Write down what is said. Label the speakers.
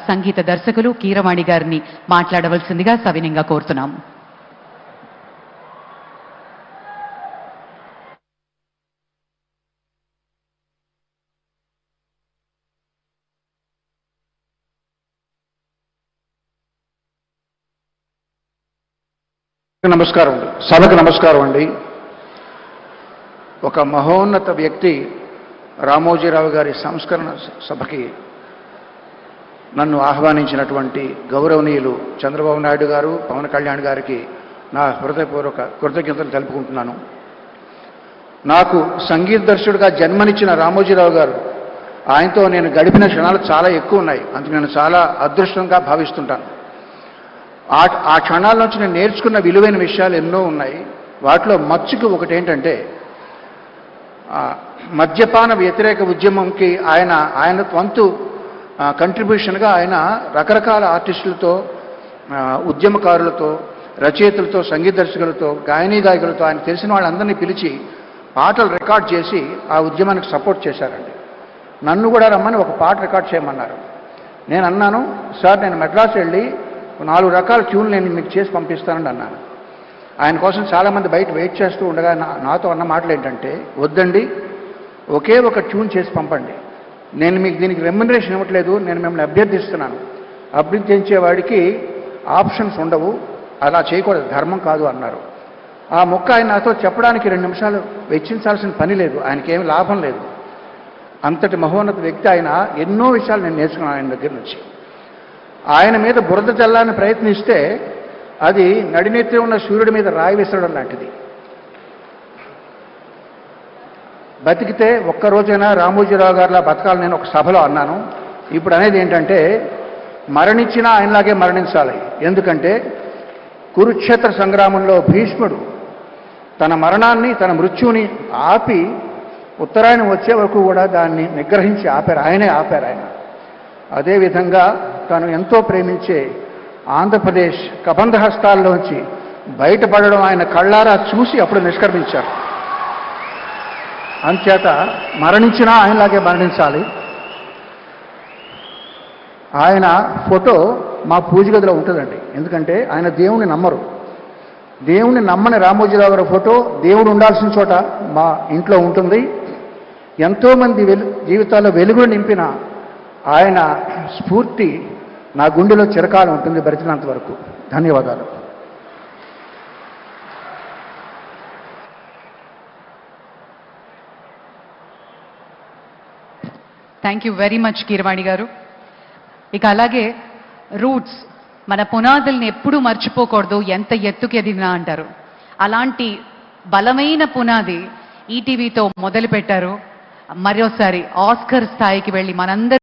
Speaker 1: సంగీత దర్శకులు కీరవాణి గారిని మాట్లాడవలసిందిగా సవినయంగా కోరుతున్నాం.
Speaker 2: నమస్కారం అండి. సభకు నమస్కారం అండి. ఒక మహోన్నత వ్యక్తి రామోజీరావు గారి సంస్కరణ సభకి నన్ను ఆహ్వానించినటువంటి గౌరవనీయులు చంద్రబాబు నాయుడు గారు, పవన్ కళ్యాణ్ గారికి నా హృదయపూర్వక కృతజ్ఞతలు తెలుపుకుంటున్నాను. నాకు సంగీత దర్శకుడిగా జన్మనిచ్చిన రామోజీరావు గారు, ఆయనతో నేను గడిపిన క్షణాలు చాలా ఎక్కువ ఉన్నాయి. అందుకు నేను చాలా అదృష్టంగా భావిస్తుంటాను. ఆ క్షణాల నుంచి నేను నేర్చుకున్న విలువైన విషయాలు ఎన్నో ఉన్నాయి. వాటిలో మచ్చుకు ఒకటి ఏంటంటే, మద్యపాన వ్యతిరేక ఉద్యమంకి ఆయన వంతు కంట్రిబ్యూషన్గా ఆయన రకరకాల ఆర్టిస్టులతో, ఉద్యమకారులతో, రచయితలతో, సంగీత దర్శకులతో, గాయనీ గాయకులతో ఆయన తెలిసిన వాళ్ళందరినీ పిలిచి పాటలు రికార్డ్ చేసి ఆ ఉద్యమానికి సపోర్ట్ చేశారండి. నన్ను కూడా రమ్మని ఒక పాట రికార్డ్ చేయమన్నారు. నేను అన్నాను, సార్ నేను మెడ్రాస్ వెళ్ళి 4 రకాల ట్యూన్లు నేను మీకు చేసి పంపిస్తానని అన్నాను. ఆయన కోసం చాలామంది బయట వెయిట్ చేస్తూ ఉండగా నాతో అన్న మాటలు ఏంటంటే, వద్దండి, ఒకే ఒక ట్యూన్ చేసి పంపండి, నేను మీకు దీనికి రెమ్యునరేషన్ ఇవ్వట్లేదు, నేను మిమ్మల్ని అభ్యర్థిస్తున్నాను, అభ్యర్థించేవాడికి ఆప్షన్స్ ఉండవు, అలా చేయకూడదు, ధర్మం కాదు అన్నారు. ఆ మొక్క ఆయన నాతో చెప్పడానికి 2 నిమిషాలు వెచ్చించాల్సిన పని లేదు, ఆయనకేమి లాభం లేదు. అంతటి మహోన్నత వ్యక్తి ఆయన. ఎన్నో విషయాలు నేను నేర్చుకున్నాను ఆయన దగ్గర నుంచి. ఆయన మీద బురద చల్లాలని ప్రయత్నిస్తే అది నడినెత్తి ఉన్న సూర్యుడి మీద రాయి విసరడం లాంటిది. బతికితే ఒక్కరోజైనా రామోజీరావు గారిలా బతకాలని నేను ఒక సభలో అన్నాను. ఇప్పుడు అనేది ఏంటంటే, మరణించినా ఆయనలాగే మరణించాలి. ఎందుకంటే కురుక్షేత్ర సంగ్రామంలో భీష్ముడు తన మరణాన్ని, తన మృత్యువుని ఆపి ఉత్తరాయణం వచ్చే వరకు కూడా దాన్ని నిగ్రహించి ఆపారు. ఆయనే ఆపారు ఆయన. అదేవిధంగా తను ఎంతో ప్రేమించే ఆంధ్రప్రదేశ్ కబంధ హస్తాల్లోంచి బయటపడడం ఆయన కళ్ళారా చూసి అప్పుడు నిష్క్రమించారు. అంచేత మరణించినా ఆయనలాగే మరణించాలి. ఆయన ఫోటో మా పూజ గదిలో ఉంటుందండి. ఎందుకంటే ఆయన దేవుణ్ణి నమ్మరు. దేవుణ్ణి నమ్మని రామోజీరావు గారి ఫోటో దేవుడు ఉండాల్సిన చోట మా ఇంట్లో ఉంటుంది. ఎంతోమంది జీవితాల్లో వెలుగులు నింపిన ఆయన స్ఫూర్తి నా గుండెలో చిరకాలం ఉంటుంది, భరిచినంత వరకు. ధన్యవాదాలు.
Speaker 1: Thank you very much Keeravani గారు. ఇక అలాగే రూట్స్, మన పునాదుల్ని ఎప్పుడూ మర్చిపోకూడదు, ఎంత ఎత్తుకి ఎదిగినా అంటారు. అలాంటి బలమైన పునాది ఈటీవీతో మొదలుపెట్టారు. మరోసారి ఆస్కర్ స్థాయికి వెళ్ళి మనందరి